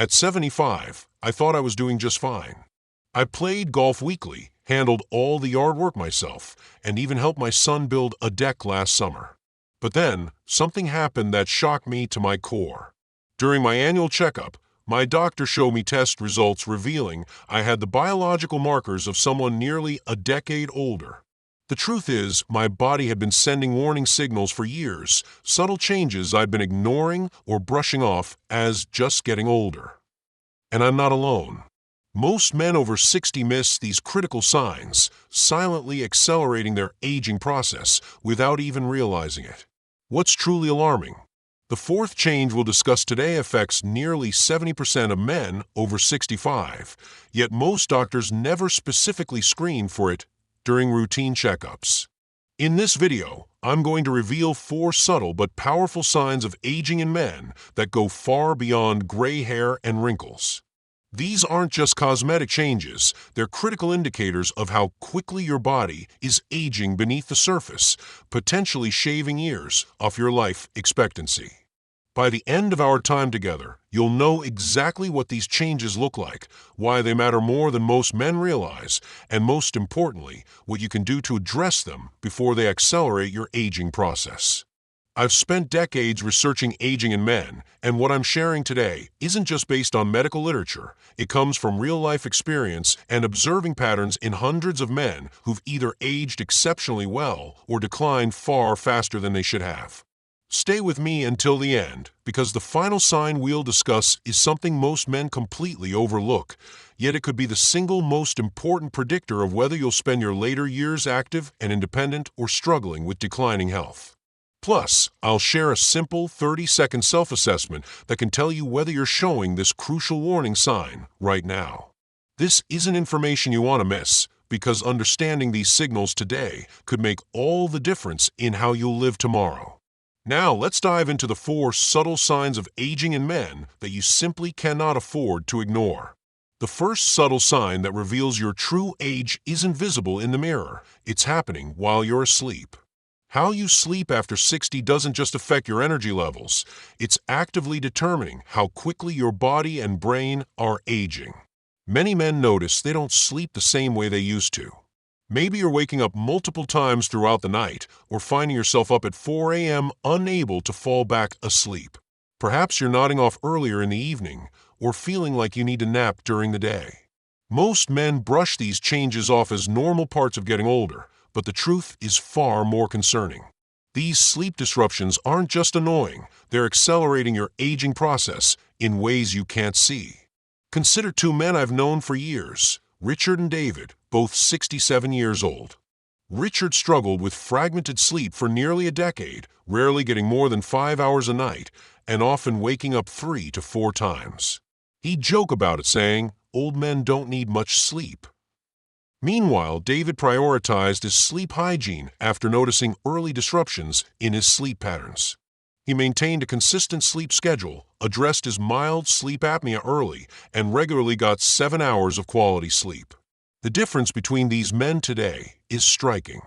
At 75, I thought I was doing just fine. I played golf weekly, handled all the yard work myself, and even helped my son build a deck last summer. But then, something happened that shocked me to my core. During my annual checkup, my doctor showed me test results revealing I had the biological markers of someone nearly a decade older. The truth is, my body had been sending warning signals for years, subtle changes I'd been ignoring or brushing off as just getting older. And I'm not alone. Most men over 60 miss these critical signs, silently accelerating their aging process without even realizing it. What's truly alarming? The fourth change we'll discuss today affects nearly 70% of men over 65, yet most doctors never specifically screen for it during routine checkups. In this video, I'm going to reveal 4 subtle but powerful signs of aging in men that go far beyond gray hair and wrinkles. These aren't just cosmetic changes, they're critical indicators of how quickly your body is aging beneath the surface, potentially shaving years off your life expectancy. By the end of our time together, you'll know exactly what these changes look like, why they matter more than most men realize, and most importantly, what you can do to address them before they accelerate your aging process. I've spent decades researching aging in men, and what I'm sharing today isn't just based on medical literature. It comes from real-life experience and observing patterns in hundreds of men who've either aged exceptionally well or declined far faster than they should have. Stay with me until the end, because the final sign we'll discuss is something most men completely overlook, yet it could be the single most important predictor of whether you'll spend your later years active and independent or struggling with declining health. Plus, I'll share a simple 30-second self-assessment that can tell you whether you're showing this crucial warning sign right now. This isn't information you want to miss, because understanding these signals today could make all the difference in how you'll live tomorrow. Now, let's dive into the 4 subtle signs of aging in men that you simply cannot afford to ignore. The first subtle sign that reveals your true age isn't visible in the mirror. It's happening while you're asleep. How you sleep after 60 doesn't just affect your energy levels. It's actively determining how quickly your body and brain are aging. Many men notice they don't sleep the same way they used to. Maybe you're waking up multiple times throughout the night or finding yourself up at 4 a.m. unable to fall back asleep. Perhaps you're nodding off earlier in the evening or feeling like you need to nap during the day. Most men brush these changes off as normal parts of getting older, but the truth is far more concerning. These sleep disruptions aren't just annoying, they're accelerating your aging process in ways you can't see. Consider 2 men I've known for years, Richard and David, both 67 years old. Richard struggled with fragmented sleep for nearly a decade, rarely getting more than 5 hours a night, and often waking up 3 to 4 times. He'd joke about it, saying, "Old men don't need much sleep." Meanwhile, David prioritized his sleep hygiene after noticing early disruptions in his sleep patterns. He maintained a consistent sleep schedule, addressed his mild sleep apnea early, and regularly got 7 hours of quality sleep. The difference between these men today is striking.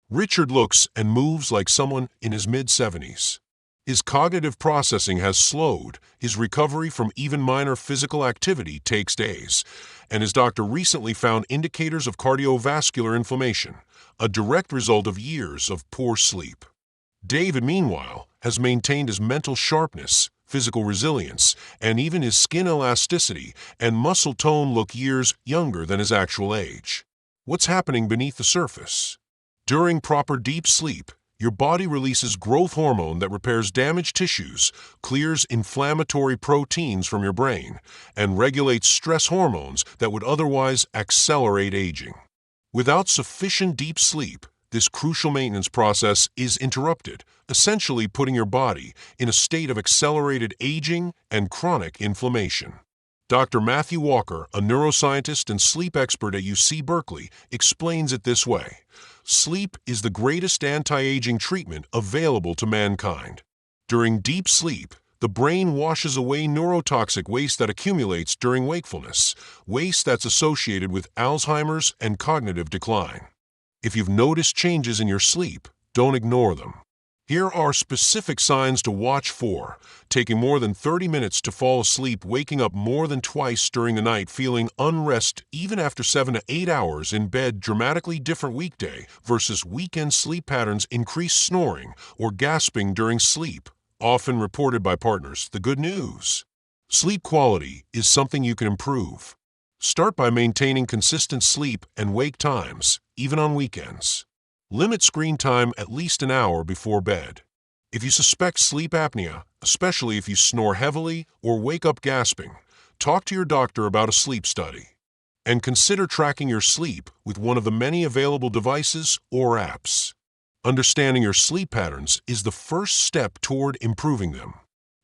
Richard looks and moves like someone in his mid-70s. His cognitive processing has slowed, his recovery from even minor physical activity takes days, and his doctor recently found indicators of cardiovascular inflammation, a direct result of years of poor sleep. David, meanwhile, has maintained his mental sharpness, physical resilience, and even his skin elasticity and muscle tone look years younger than his actual age. What's happening beneath the surface? During proper deep sleep, your body releases growth hormone that repairs damaged tissues, clears inflammatory proteins from your brain, and regulates stress hormones that would otherwise accelerate aging. Without sufficient deep sleep, this crucial maintenance process is interrupted, essentially putting your body in a state of accelerated aging and chronic inflammation. Dr. Matthew Walker, a neuroscientist and sleep expert at UC Berkeley, explains it this way. Sleep is the greatest anti-aging treatment available to mankind. During deep sleep, the brain washes away neurotoxic waste that accumulates during wakefulness, waste that's associated with Alzheimer's and cognitive decline. If you've noticed changes in your sleep, don't ignore them. Here are specific signs to watch for: taking more than 30 minutes to fall asleep, waking up more than twice during the night, feeling unrest even after 7 to 8 hours in bed, dramatically different weekday versus weekend sleep patterns, increased snoring or gasping during sleep, often reported by partners. The good news: sleep quality is something you can improve. Start by maintaining consistent sleep and wake times, even on weekends. Limit screen time at least an hour before bed. If you suspect sleep apnea, especially if you snore heavily or wake up gasping, talk to your doctor about a sleep study. And consider tracking your sleep with one of the many available devices or apps. Understanding your sleep patterns is the first step toward improving them.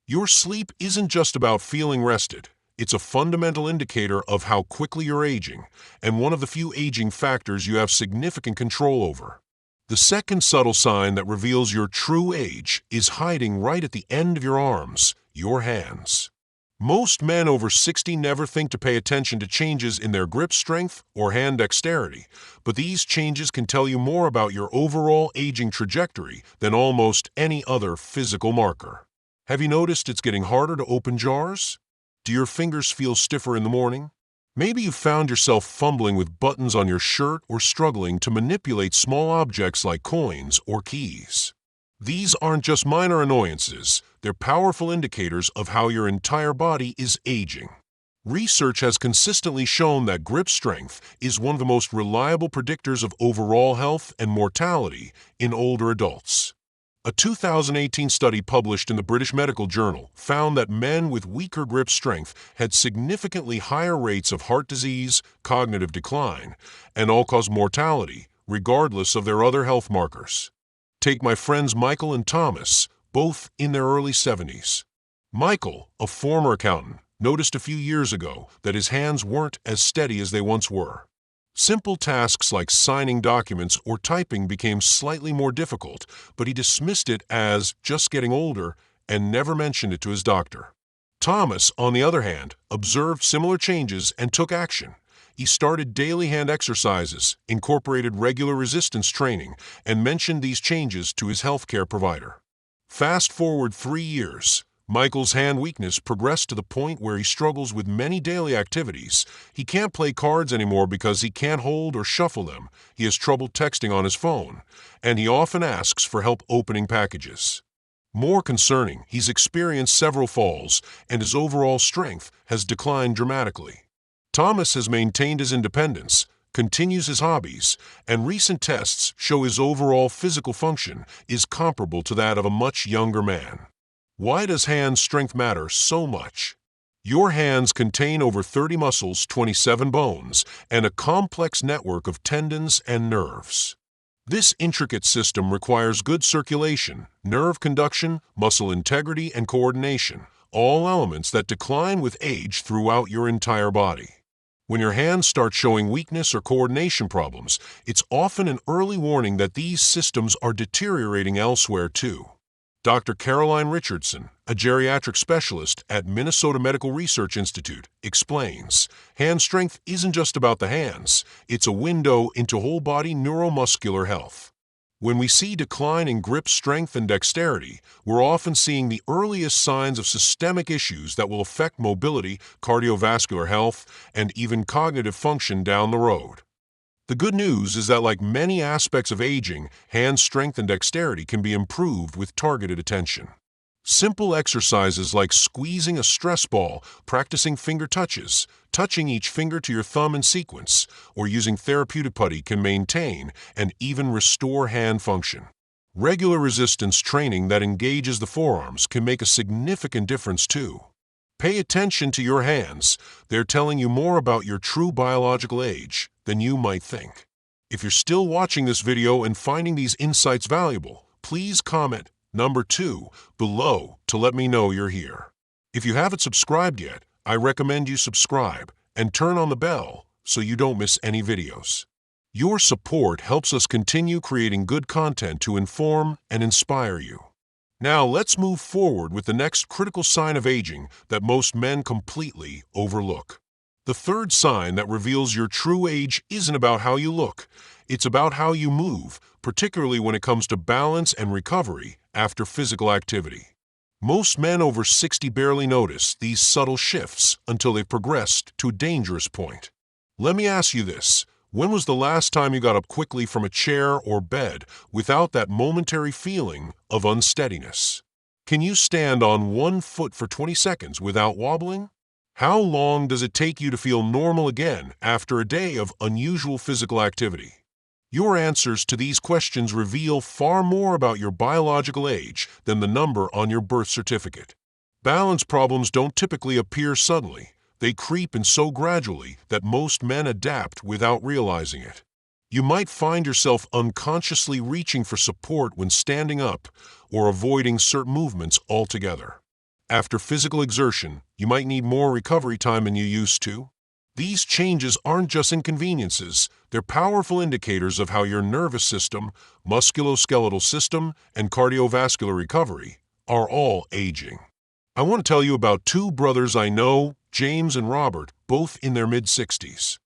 Your sleep isn't just about feeling rested. It's a fundamental indicator of how quickly you're aging, and one of the few aging factors you have significant control over. The second subtle sign that reveals your true age is hiding right at the end of your arms, your hands. Most men over 60 never think to pay attention to changes in their grip strength or hand dexterity, but these changes can tell you more about your overall aging trajectory than almost any other physical marker. Have you noticed it's getting harder to open jars? Do your fingers feel stiffer in the morning? Maybe you found yourself fumbling with buttons on your shirt or struggling to manipulate small objects like coins or keys. These aren't just minor annoyances, they're powerful indicators of how your entire body is aging. Research has consistently shown that grip strength is one of the most reliable predictors of overall health and mortality in older adults. A 2018 study published in the British Medical Journal found that men with weaker grip strength had significantly higher rates of heart disease, cognitive decline, and all-cause mortality, regardless of their other health markers. Take my friends Michael and Thomas, both in their early 70s. Michael, a former accountant, noticed a few years ago that his hands weren't as steady as they once were. Simple tasks like signing documents or typing became slightly more difficult, but he dismissed it as just getting older and never mentioned it to his doctor. Thomas, on the other hand, observed similar changes and took action. He started daily hand exercises, incorporated regular resistance training, and mentioned these changes to his healthcare provider. Fast forward 3 years. Michael's hand weakness progressed to the point where he struggles with many daily activities. He can't play cards anymore because he can't hold or shuffle them. He has trouble texting on his phone, and he often asks for help opening packages. More concerning, he's experienced several falls, and his overall strength has declined dramatically. Thomas has maintained his independence, continues his hobbies, and recent tests show his overall physical function is comparable to that of a much younger man. Why does hand strength matter so much? Your hands contain over 30 muscles, 27 bones, and a complex network of tendons and nerves. This intricate system requires good circulation, nerve conduction, muscle integrity, and coordination, all elements that decline with age throughout your entire body. When your hands start showing weakness or coordination problems, it's often an early warning that these systems are deteriorating elsewhere too. Dr. Caroline Richardson, a geriatric specialist at Minnesota Medical Research Institute, explains, hand strength isn't just about the hands, it's a window into whole body neuromuscular health. When we see decline in grip strength and dexterity, we're often seeing the earliest signs of systemic issues that will affect mobility, cardiovascular health, and even cognitive function down the road. The good news is that, like many aspects of aging, hand strength and dexterity can be improved with targeted attention. Simple exercises like squeezing a stress ball, practicing finger touches, touching each finger to your thumb in sequence, or using therapeutic putty can maintain and even restore hand function. Regular resistance training that engages the forearms can make a significant difference too. Pay attention to your hands. They're telling you more about your true biological age than you might think. If you're still watching this video and finding these insights valuable, please comment number 2 below to let me know you're here. If you haven't subscribed yet, I recommend you subscribe and turn on the bell so you don't miss any videos. Your support helps us continue creating good content to inform and inspire you. Now let's move forward with the next critical sign of aging that most men completely overlook. The third sign that reveals your true age isn't about how you look. It's about how you move, particularly when it comes to balance and recovery after physical activity. Most men over 60 barely notice these subtle shifts until they've progressed to a dangerous point. Let me ask you this. When was the last time you got up quickly from a chair or bed without that momentary feeling of unsteadiness? Can you stand on one foot for 20 seconds without wobbling? How long does it take you to feel normal again after a day of unusual physical activity? Your answers to these questions reveal far more about your biological age than the number on your birth certificate. Balance problems don't typically appear suddenly. They creep in so gradually that most men adapt without realizing it. You might find yourself unconsciously reaching for support when standing up or avoiding certain movements altogether. After physical exertion, you might need more recovery time than you used to. These changes aren't just inconveniences, they're powerful indicators of how your nervous system, musculoskeletal system, and cardiovascular recovery are all aging. I want to tell you about two brothers I know, James and Robert, both in their mid-60s.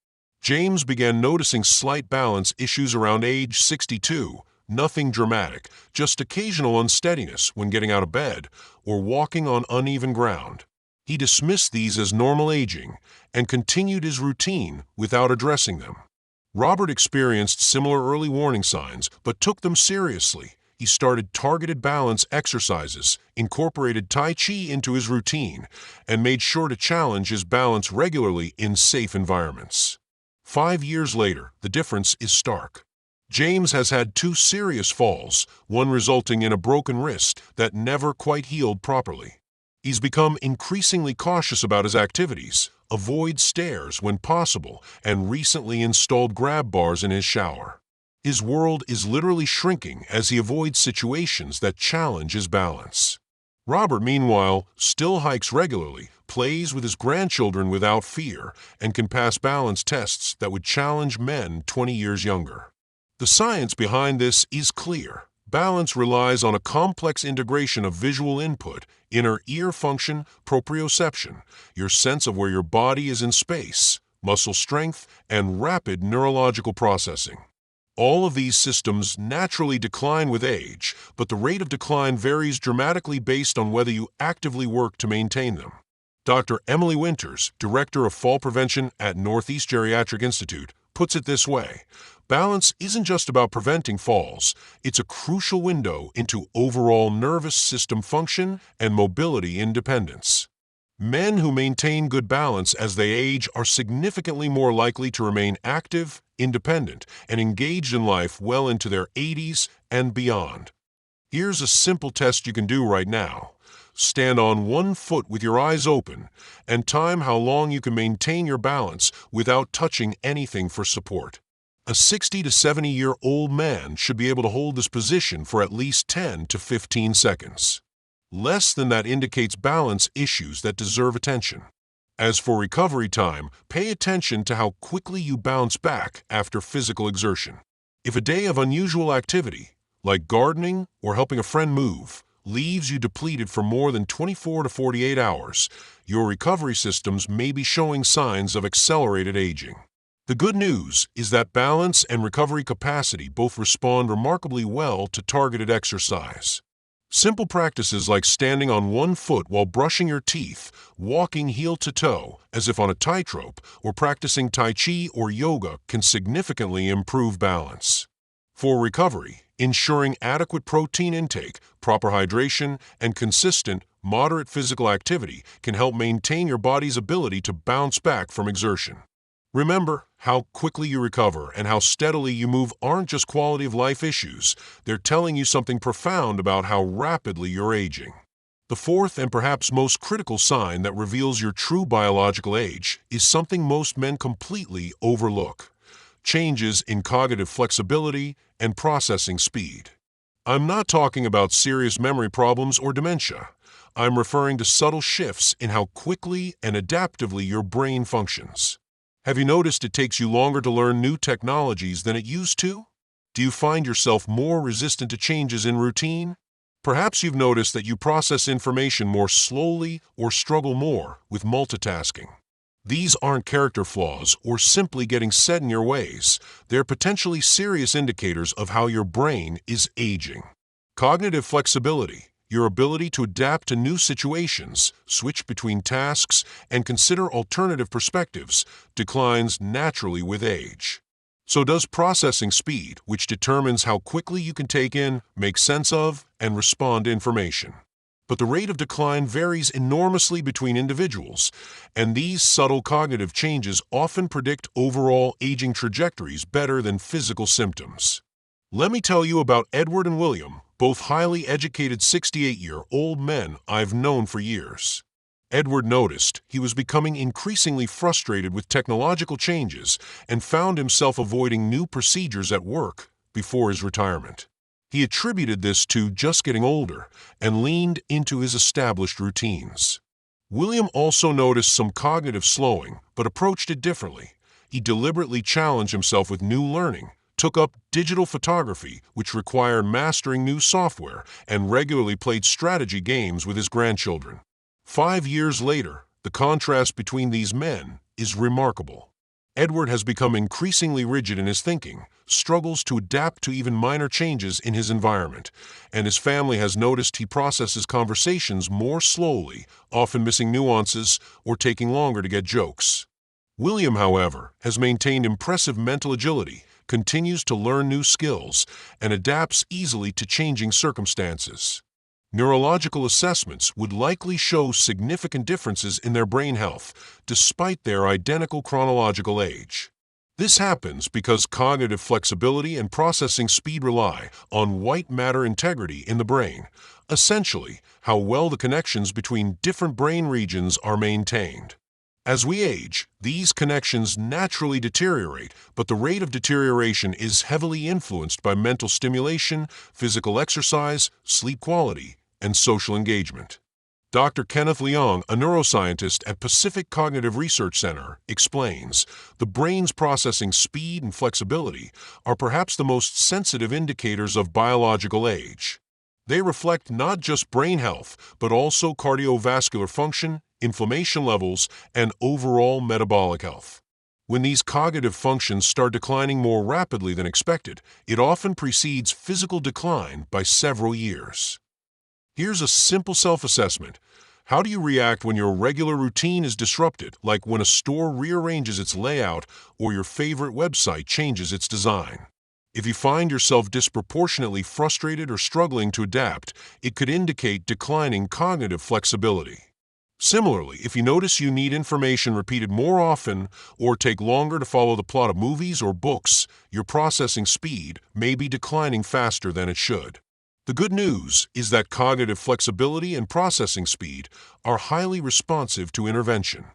James began noticing slight balance issues around age 62, nothing dramatic, just occasional unsteadiness when getting out of bed or walking on uneven ground. He dismissed these as normal aging and continued his routine without addressing them. Robert experienced similar early warning signs but took them seriously. He started targeted balance exercises, incorporated Tai Chi into his routine, and made sure to challenge his balance regularly in safe environments. 5 years later, the difference is stark. James has had 2 serious falls, one resulting in a broken wrist that never quite healed properly. He's become increasingly cautious about his activities, avoids stairs when possible, and recently installed grab bars in his shower. His world is literally shrinking as he avoids situations that challenge his balance. Robert, meanwhile, still hikes regularly, plays with his grandchildren without fear, and can pass balance tests that would challenge men 20 years younger. The science behind this is clear. Balance relies on a complex integration of visual input, inner ear function, proprioception, your sense of where your body is in space, muscle strength, and rapid neurological processing. All of these systems naturally decline with age, but the rate of decline varies dramatically based on whether you actively work to maintain them. Dr. Emily Winters, Director of Fall Prevention at Northeast Geriatric Institute, puts it this way: balance isn't just about preventing falls, it's a crucial window into overall nervous system function and mobility independence. Men who maintain good balance as they age are significantly more likely to remain active, independent, and engaged in life well into their 80s and beyond. Here's a simple test you can do right now. Stand on one foot with your eyes open and time how long you can maintain your balance without touching anything for support. A 60 to 70-year-old man should be able to hold this position for at least 10 to 15 seconds. Less than that indicates balance issues that deserve attention. As for recovery time, pay attention to how quickly you bounce back after physical exertion. If a day of unusual activity, like gardening or helping a friend move, leaves you depleted for more than 24 to 48 hours, your recovery systems may be showing signs of accelerated aging. The good news is that balance and recovery capacity both respond remarkably well to targeted exercise. Simple practices like standing on one foot while brushing your teeth, walking heel to toe as if on a tightrope, or practicing Tai Chi or yoga can significantly improve balance. For recovery, ensuring adequate protein intake, proper hydration, and consistent, moderate physical activity can help maintain your body's ability to bounce back from exertion. Remember, how quickly you recover and how steadily you move aren't just quality of life issues, they're telling you something profound about how rapidly you're aging. The fourth and perhaps most critical sign that reveals your true biological age is something most men completely overlook: changes in cognitive flexibility and processing speed. I'm not talking about serious memory problems or dementia. I'm referring to subtle shifts in how quickly and adaptively your brain functions. Have you noticed it takes you longer to learn new technologies than it used to? Do you find yourself more resistant to changes in routine? Perhaps you've noticed that you process information more slowly or struggle more with multitasking. These aren't character flaws or simply getting set in your ways. They're potentially serious indicators of how your brain is aging. Cognitive flexibility, your ability to adapt to new situations, switch between tasks, and consider alternative perspectives, declines naturally with age. So does processing speed, which determines how quickly you can take in, make sense of, and respond to information. But the rate of decline varies enormously between individuals, and these subtle cognitive changes often predict overall aging trajectories better than physical symptoms. Let me tell you about Edward and William, both highly educated 68-year-old men I've known for years. Edward noticed he was becoming increasingly frustrated with technological changes and found himself avoiding new procedures at work before his retirement. He attributed this to just getting older and leaned into his established routines. William also noticed some cognitive slowing, but approached it differently. He deliberately challenged himself with new learning, took up digital photography, which required mastering new software, and regularly played strategy games with his grandchildren. 5 years later, the contrast between these men is remarkable. Edward has become increasingly rigid in his thinking, struggles to adapt to even minor changes in his environment, and his family has noticed he processes conversations more slowly, often missing nuances or taking longer to get jokes. William, however, has maintained impressive mental agility, continues to learn new skills, and adapts easily to changing circumstances. Neurological assessments would likely show significant differences in their brain health, despite their identical chronological age. This happens because cognitive flexibility and processing speed rely on white matter integrity in the brain, essentially how well the connections between different brain regions are maintained. As we age, these connections naturally deteriorate, but the rate of deterioration is heavily influenced by mental stimulation, physical exercise, sleep quality, and social engagement. Dr. Kenneth Leong, a neuroscientist at Pacific Cognitive Research Center, explains, the brain's processing speed and flexibility are perhaps the most sensitive indicators of biological age. They reflect not just brain health, but also cardiovascular function, inflammation levels, and overall metabolic health. When these cognitive functions start declining more rapidly than expected, it often precedes physical decline by several years. Here's a simple self-assessment. How do you react when your regular routine is disrupted, like when a store rearranges its layout or your favorite website changes its design? If you find yourself disproportionately frustrated or struggling to adapt, it could indicate declining cognitive flexibility. Similarly, if you notice you need information repeated more often or take longer to follow the plot of movies or books, your processing speed may be declining faster than it should. The good news is that cognitive flexibility and processing speed are highly responsive to intervention.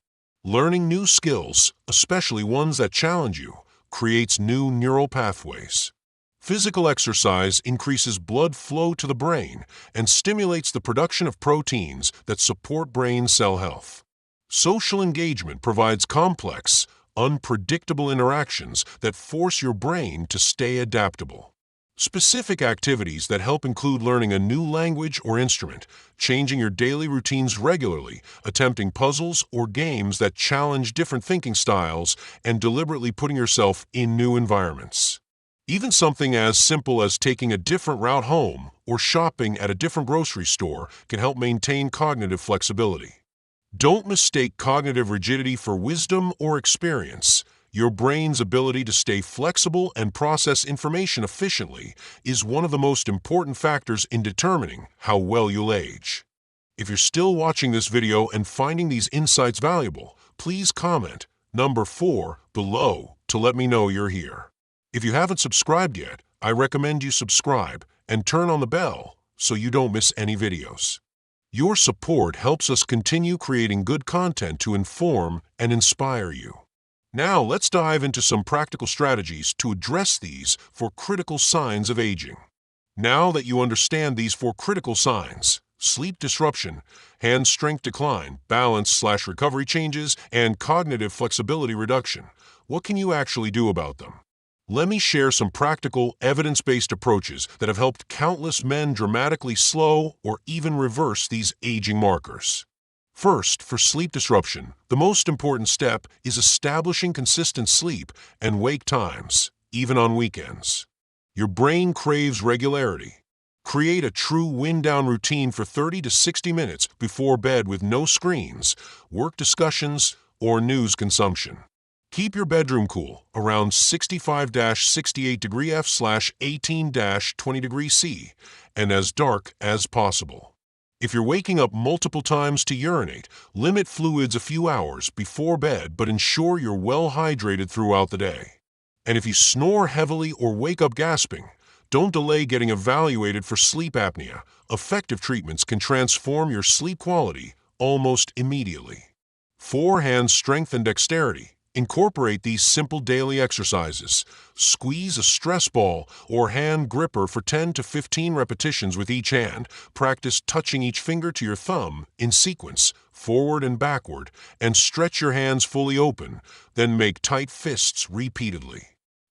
Learning new skills, especially ones that challenge you, creates new neural pathways. Physical exercise increases blood flow to the brain and stimulates the production of proteins that support brain cell health. Social engagement provides complex, unpredictable interactions that force your brain to stay adaptable. Specific activities that help include learning a new language or instrument, changing your daily routines regularly, attempting puzzles or games that challenge different thinking styles, and deliberately putting yourself in new environments. Even something as simple as taking a different route home or shopping at a different grocery store can help maintain cognitive flexibility. Don't mistake cognitive rigidity for wisdom or experience. Your brain's ability to stay flexible and process information efficiently is one of the most important factors in determining how well you'll age. If you're still watching this video and finding these insights valuable, please comment number 4 below to let me know you're here. If you haven't subscribed yet, I recommend you subscribe and turn on the bell so you don't miss any videos. Your support helps us continue creating good content to inform and inspire you. Now let's dive into some practical strategies to address these 4 critical signs of aging. Now that you understand these 4 critical signs, sleep disruption, hand strength decline, balance/recovery changes, and cognitive flexibility reduction, what can you actually do about them? Let me share some practical, evidence-based approaches that have helped countless men dramatically slow or even reverse these aging markers. First, for sleep disruption, the most important step is establishing consistent sleep and wake times, even on weekends. Your brain craves regularity. Create a true wind-down routine for 30 to 60 minutes before bed with no screens, work discussions, or news consumption. Keep your bedroom cool, around 65-68 degree F/18-20 degree C, and as dark as possible. If you're waking up multiple times to urinate, limit fluids a few hours before bed, but ensure you're well hydrated throughout the day. And if you snore heavily or wake up gasping, don't delay getting evaluated for sleep apnea. Effective treatments can transform your sleep quality almost immediately. 4. Hand strength and dexterity. Incorporate these simple daily exercises. Squeeze a stress ball or hand gripper for 10 to 15 repetitions with each hand. Practice touching each finger to your thumb in sequence, forward and backward, and stretch your hands fully open. Then make tight fists repeatedly.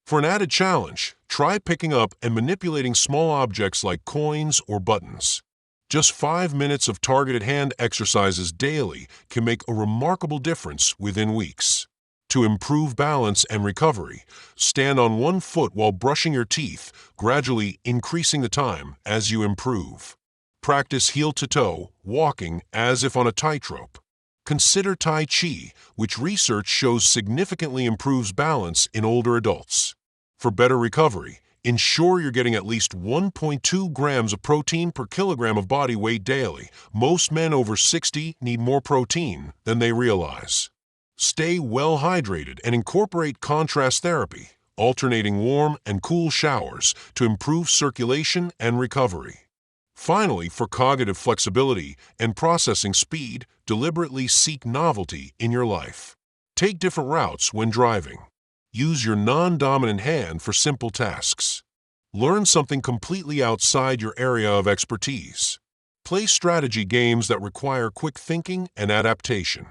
For an added challenge, try picking up and manipulating small objects like coins or buttons. Just 5 minutes of targeted hand exercises daily can make a remarkable difference within weeks. To improve balance and recovery, stand on one foot while brushing your teeth, gradually increasing the time as you improve. Practice heel-to-toe, walking as if on a tightrope. Consider Tai Chi, which research shows significantly improves balance in older adults. For better recovery, ensure you're getting at least 1.2 grams of protein per kilogram of body weight daily. Most men over 60 need more protein than they realize. Stay well hydrated and incorporate contrast therapy, alternating warm and cool showers to improve circulation and recovery. Finally, for cognitive flexibility and processing speed, deliberately seek novelty in your life. Take different routes when driving. Use your non-dominant hand for simple tasks. Learn something completely outside your area of expertise. Play strategy games that require quick thinking and adaptation.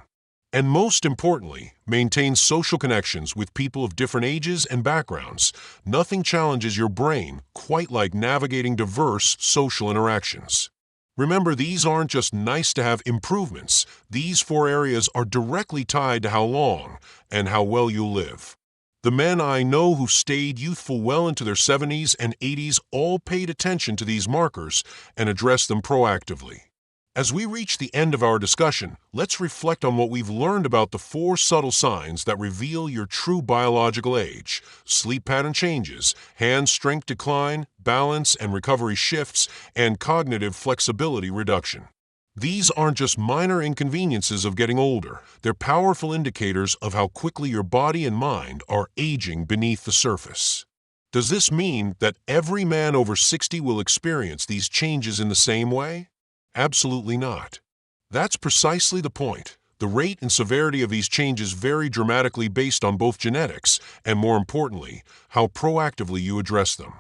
And most importantly, maintain social connections with people of different ages and backgrounds. Nothing challenges your brain quite like navigating diverse social interactions. Remember, these aren't just nice-to-have improvements. These 4 areas are directly tied to how long and how well you live. The men I know who stayed youthful well into their 70s and 80s all paid attention to these markers and addressed them proactively. As we reach the end of our discussion, let's reflect on what we've learned about the 4 subtle signs that reveal your true biological age: sleep pattern changes, hand strength decline, balance and recovery shifts, and cognitive flexibility reduction. These aren't just minor inconveniences of getting older. They're powerful indicators of how quickly your body and mind are aging beneath the surface. Does this mean that every man over 60 will experience these changes in the same way? Absolutely not. That's precisely the point. The rate and severity of these changes vary dramatically based on both genetics and, more importantly, how proactively you address them.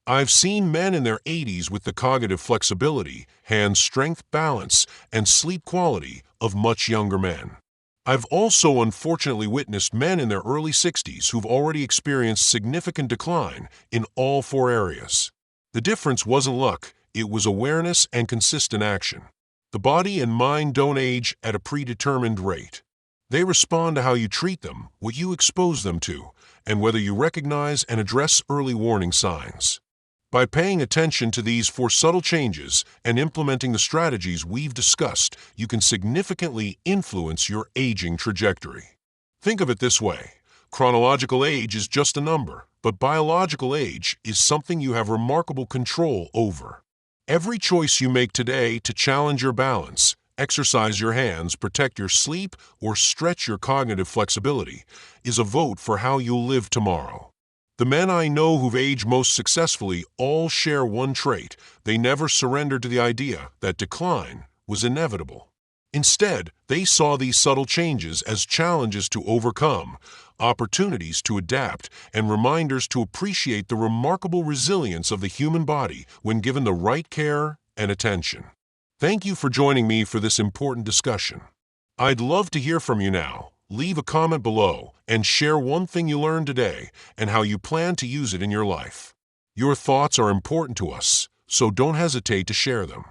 I've seen men in their 80s with the cognitive flexibility, hand strength, balance, and sleep quality of much younger men. I've also unfortunately witnessed men in their early 60s who've already experienced significant decline in all 4 areas. The difference wasn't luck, it was awareness and consistent action. The body and mind don't age at a predetermined rate. They respond to how you treat them, what you expose them to, and whether you recognize and address early warning signs. By paying attention to these 4 subtle changes and implementing the strategies we've discussed, you can significantly influence your aging trajectory. Think of it this way: chronological age is just a number, but biological age is something you have remarkable control over. Every choice you make today to challenge your balance, exercise your hands, protect your sleep, or stretch your cognitive flexibility is a vote for how you'll live tomorrow. The men I know who've aged most successfully all share one trait: they never surrendered to the idea that decline was inevitable. Instead, they saw these subtle changes as challenges to overcome, opportunities to adapt, and reminders to appreciate the remarkable resilience of the human body when given the right care and attention. Thank you for joining me for this important discussion. I'd love to hear from you now. Leave a comment below and share one thing you learned today and how you plan to use it in your life. Your thoughts are important to us, so don't hesitate to share them.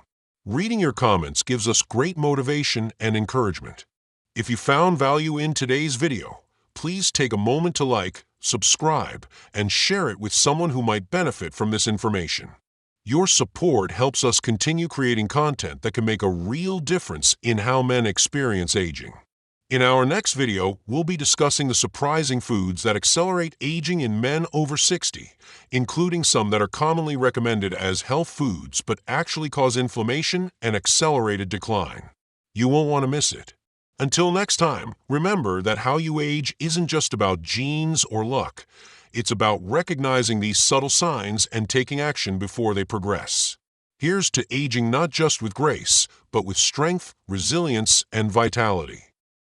Reading your comments gives us great motivation and encouragement. If you found value in today's video, please take a moment to like, subscribe, and share it with someone who might benefit from this information. Your support helps us continue creating content that can make a real difference in how men experience aging. In our next video, we'll be discussing the surprising foods that accelerate aging in men over 60, including some that are commonly recommended as health foods but actually cause inflammation and accelerated decline. You won't want to miss it. Until next time, remember that how you age isn't just about genes or luck. It's about recognizing these subtle signs and taking action before they progress. Here's to aging not just with grace, but with strength, resilience, and vitality.